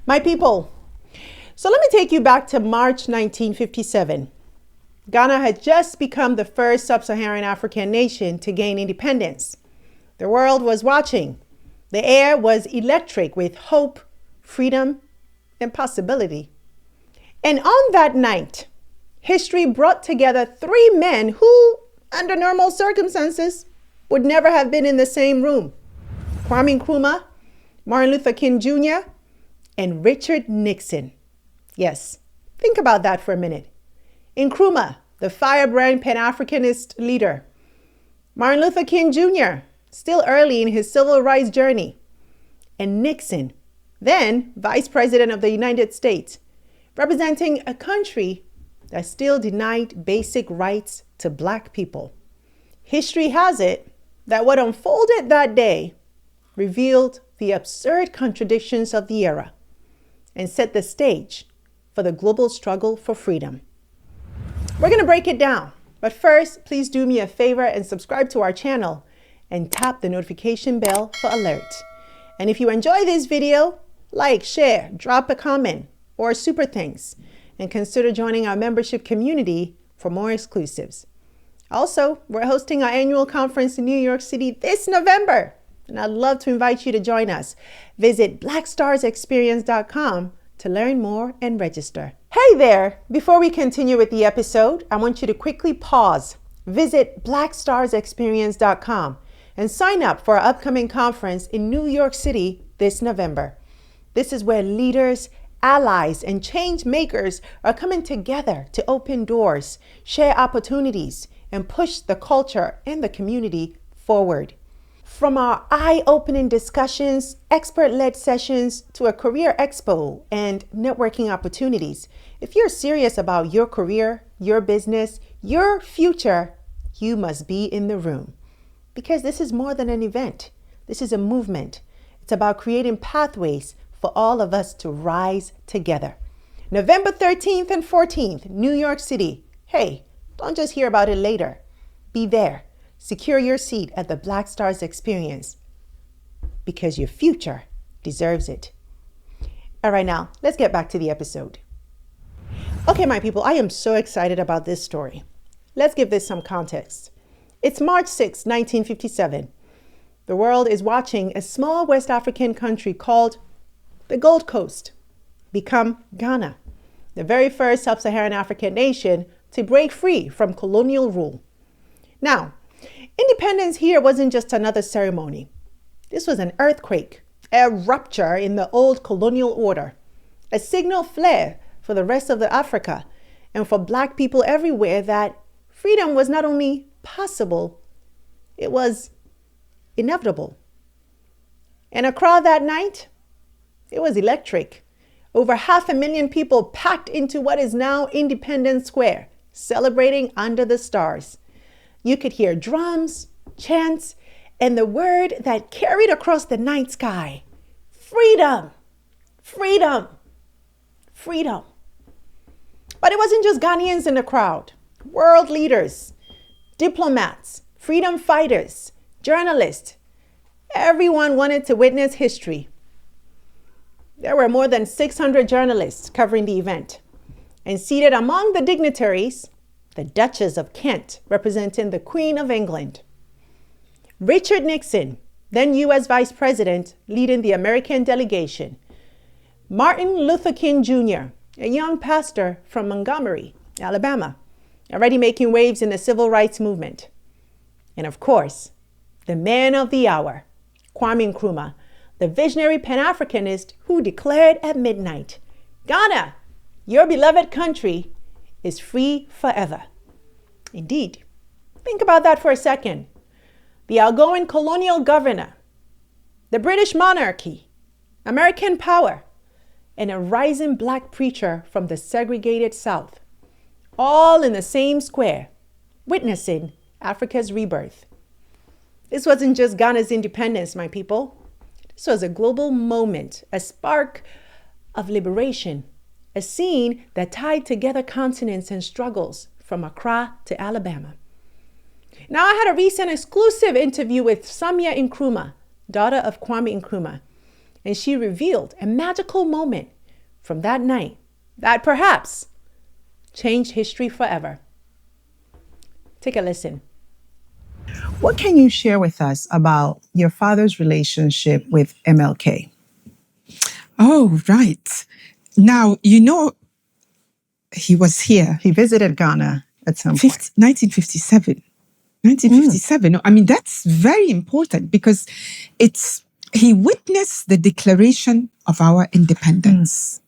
My people, so let me take you back to March 1957. Ghana had just become the first sub-Saharan African nation to gain independence. The world was watching. The air was electric with hope, freedom, and possibility. And on that night, history brought together three men who, under normal circumstances, would never have been in the same room. Kwame Nkrumah, Martin Luther King Jr., and Richard Nixon. Yes, think about that for a minute. Nkrumah, the firebrand Pan-Africanist leader. Martin Luther King Jr., still early in his civil rights journey. And Nixon, then Vice President of the United States, representing a country that still denied basic rights to Black people. History has it that what unfolded that day revealed the absurd contradictions of the era and set the stage for the global struggle for freedom. We're going to break it down, but first, please do me a favor and subscribe to our channel and tap the notification bell for alerts. And if you enjoy this video, like, share, drop a comment, or super thanks, and consider joining our membership community for more exclusives. Also, we're hosting our annual conference in New York City this November, and I'd love to invite you to join us. Visit BlackStarsExperience.com to learn more and register. Hey there! Before we continue with the episode, I want you to quickly pause. Visit BlackStarsExperience.com and sign up for our upcoming conference in New York City this November. This is where leaders, allies, and change makers are coming together to open doors, share opportunities, and push the culture and the community forward. From our eye-opening discussions, expert-led sessions, to a career expo and networking opportunities, if you're serious about your career, your business, your future, you must be in the room. Because this is more than an event. This is a movement. It's about creating pathways for all of us to rise together. November 13th and 14th, New York City. Hey, don't just hear about it later. Be there. Secure your seat at the BlackStars Experience because your future deserves it. All right, now let's get back to the episode. Okay, my people, I am so excited about this story. Let's give this some context. It's March 6, 1957. The world is watching a small West African country called the Gold Coast become Ghana, the very first sub-Saharan African nation to break free from colonial rule. Now, independence here wasn't just another ceremony. This was an earthquake, a rupture in the old colonial order, a signal flare for the rest of Africa and for Black people everywhere that freedom was not only possible, it was inevitable. In Accra that night, it was electric. Over 500,000 people packed into what is now Independence Square, celebrating under the stars. You could hear drums, chants, and the word that carried across the night sky: freedom, freedom, freedom. But it wasn't just Ghanaians in the crowd. World leaders, diplomats, freedom fighters, journalists, everyone wanted to witness history. There were more than 600 journalists covering the event, and seated among the dignitaries, the Duchess of Kent, representing the Queen of England. Richard Nixon, then U.S. Vice President, leading the American delegation. Martin Luther King Jr., a young pastor from Montgomery, Alabama, already making waves in the civil rights movement. And of course, the man of the hour, Kwame Nkrumah, the visionary Pan-Africanist who declared at midnight, "Ghana, your beloved country, is free forever." Indeed. Think about that for a second. The outgoing colonial governor, the British monarchy, American power, and a rising Black preacher from the segregated South, all in the same square, witnessing Africa's rebirth. This wasn't just Ghana's independence, my people. This was a global moment, a spark of liberation, a scene that tied together continents and struggles from Accra to Alabama. Now, I had a recent exclusive interview with Sandra Nkrumah, daughter of Kwame Nkrumah, and she revealed a magical moment from that night that perhaps changed history forever. Take a listen. What can you share with us about your father's relationship with MLK? Oh, right. Now, he was here. He visited Ghana at some point. 1957. 1957. I mean, that's very important because he witnessed the declaration of our independence.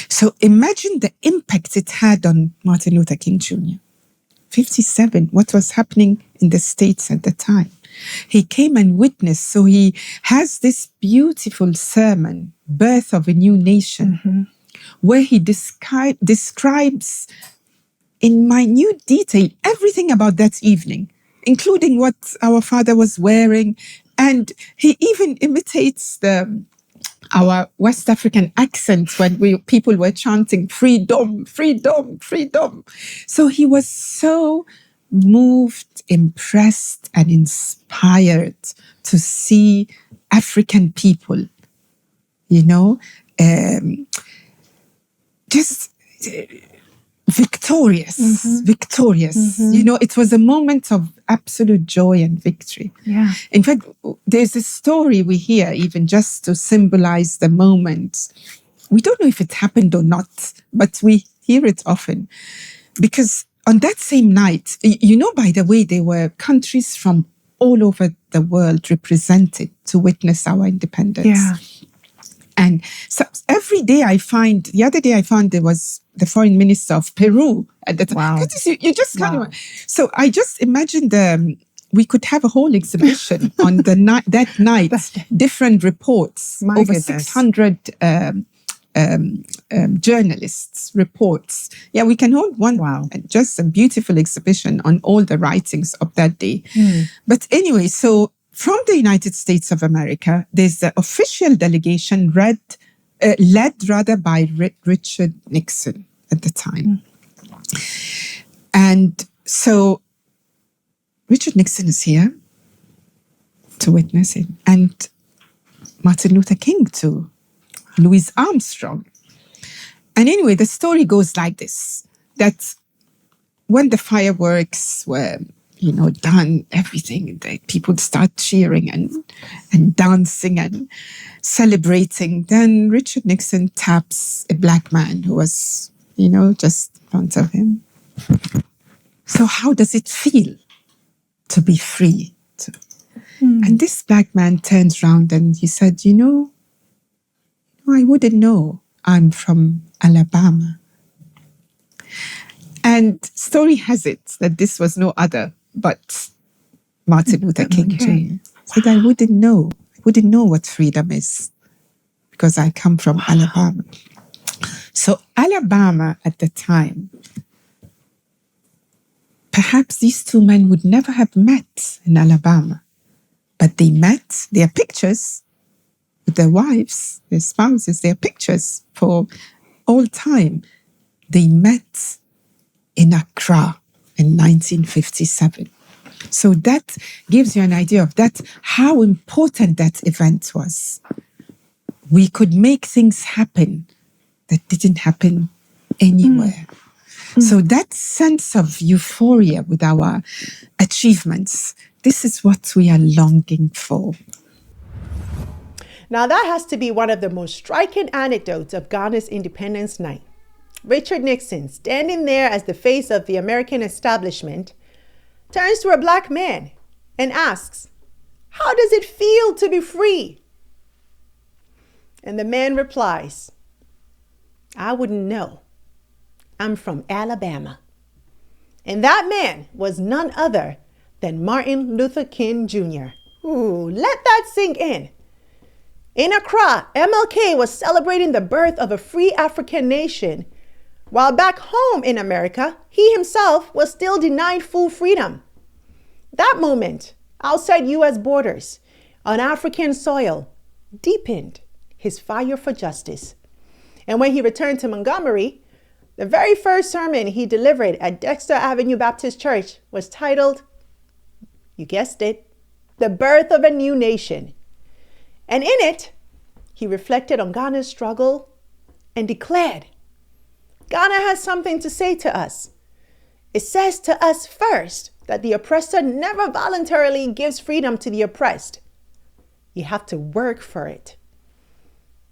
So imagine the impact it had on Martin Luther King Jr. 57, what was happening in the States at the time. He came and witnessed. So he has this beautiful sermon, Birth of a New Nation, where he describes in minute detail everything about that evening, including what our father was wearing. And he even imitates our West African accents when people were chanting freedom, freedom, freedom. So he was so moved, impressed, and inspired to see African people, just victorious. It was a moment of absolute joy and victory. Yeah. In fact, there's a story we hear even just to symbolize the moment. We don't know if it happened or not, but we hear it often. Because on that same night, by the way, there were countries from all over the world represented to witness our independence. Yeah. And so every day the other day I found there was the foreign minister of Peru at the time. Wow. You just kind of, so I just imagined we could have a whole exhibition on that night, different reports, over 600 journalists, reports. Yeah, we can hold one, just a beautiful exhibition on all the writings of that day. But anyway, so from the United States of America, there's the official delegation led by Richard Nixon at the time. And so Richard Nixon is here to witness it, and Martin Luther King too, Louis Armstrong. And anyway, the story goes like this, that when the fireworks were done, everything, people start cheering and dancing and celebrating. Then Richard Nixon taps a black man who was, just in front of him. So how does it feel to be free? And this black man turns around and he said, I wouldn't know. I'm from Alabama. And story has it that this was no other but Martin Luther King Jr. Said, I wouldn't know what freedom is because I come from Alabama. So Alabama at the time, perhaps these two men would never have met in Alabama, but they met, their pictures with their wives, their spouses, their pictures for all time. They met in Accra in 1957. So that gives you an idea of how important that event was. We could make things happen that didn't happen anywhere. So that sense of euphoria with our achievements, this is what we are longing for. Now that has to be one of the most striking anecdotes of Ghana's Independence Night. Richard Nixon, standing there as the face of the American establishment, turns to a black man and asks, "How does it feel to be free?" And the man replies, "I wouldn't know. I'm from Alabama." And that man was none other than Martin Luther King Jr. Ooh, let that sink in. In Accra, MLK was celebrating the birth of a free African nation, while back home in America, he himself was still denied full freedom. That moment, outside U.S. borders, on African soil, deepened his fire for justice. And when he returned to Montgomery, the very first sermon he delivered at Dexter Avenue Baptist Church was titled, you guessed it, The Birth of a New Nation. And in it, he reflected on Ghana's struggle and declared, Ghana has something to say to us. It says to us first that the oppressor never voluntarily gives freedom to the oppressed. You have to work for it.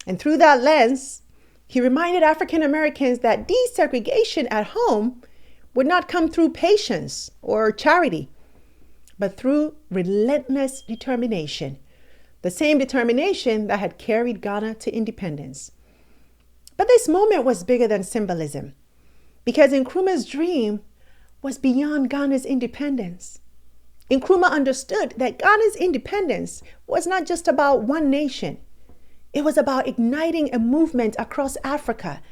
And through that lens, he reminded African Americans that desegregation at home would not come through patience or charity, but through relentless determination, the same determination that had carried Ghana to independence. But this moment was bigger than symbolism, because Nkrumah's dream was beyond Ghana's independence. Nkrumah understood that Ghana's independence was not just about one nation. It was about igniting a movement across Africa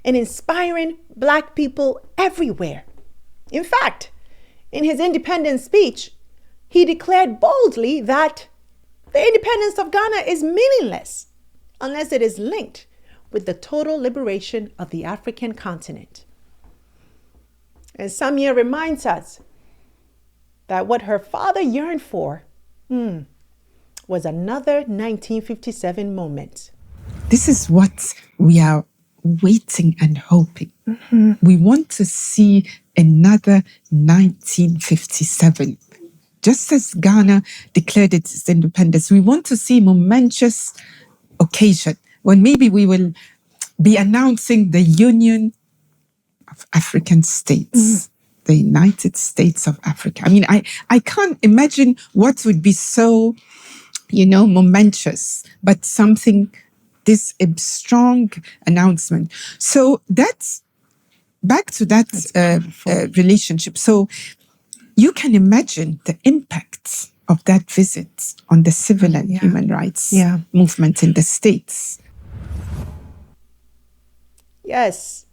and inspiring Black people everywhere. In fact, in his independence speech, he declared boldly that the independence of Ghana is meaningless unless it is linked with the total liberation of the African continent. And Samia reminds us that what her father yearned for was another 1957 moment. This is what we are waiting and hoping. We want to see another 1957. Just as Ghana declared its independence, we want to see a momentous occasion when maybe we will be announcing the Union of African States, the United States of Africa. I mean, I can't imagine what would be so, momentous, but something, this strong announcement. So that's back to that relationship. So you can imagine the impact of that visit on the civil and human rights movement in the States. Yes,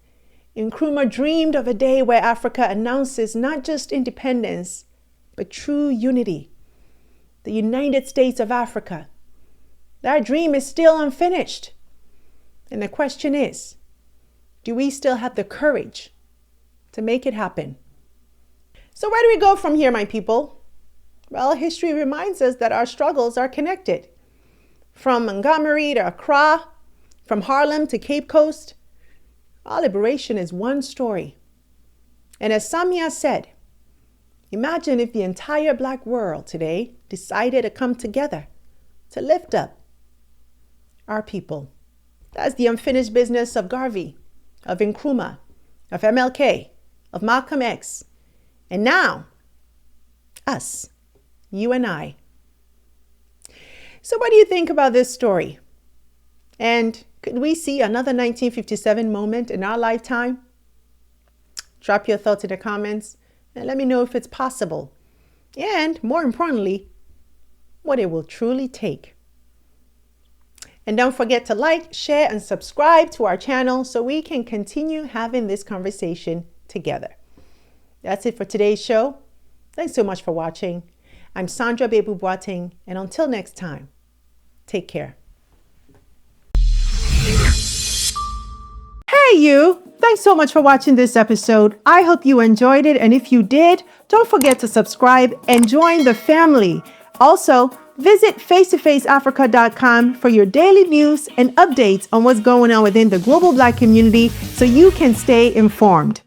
Nkrumah dreamed of a day where Africa announces not just independence, but true unity. The United States of Africa. That dream is still unfinished. And the question is, do we still have the courage to make it happen? So where do we go from here, my people? Well, history reminds us that our struggles are connected. From Montgomery to Accra, from Harlem to Cape Coast, our liberation is one story. And as Samia said, imagine if the entire Black world today decided to come together to lift up our people. That's the unfinished business of Garvey, of Nkrumah, of MLK, of Malcolm X, and now, us, you and I. So what do you think about this story? And could we see another 1957 moment in our lifetime? Drop your thoughts in the comments and let me know if it's possible. And more importantly, what it will truly take. And don't forget to like, share, and subscribe to our channel so we can continue having this conversation together. That's it for today's show. Thanks so much for watching. I'm Sandra Babu-Boateng, and until next time, take care. Hey you! Thanks so much for watching this episode. I hope you enjoyed it, and if you did, don't forget to subscribe and join the family. Also, visit face-to-faceafrica.com for your daily news and updates on what's going on within the global Black community so you can stay informed.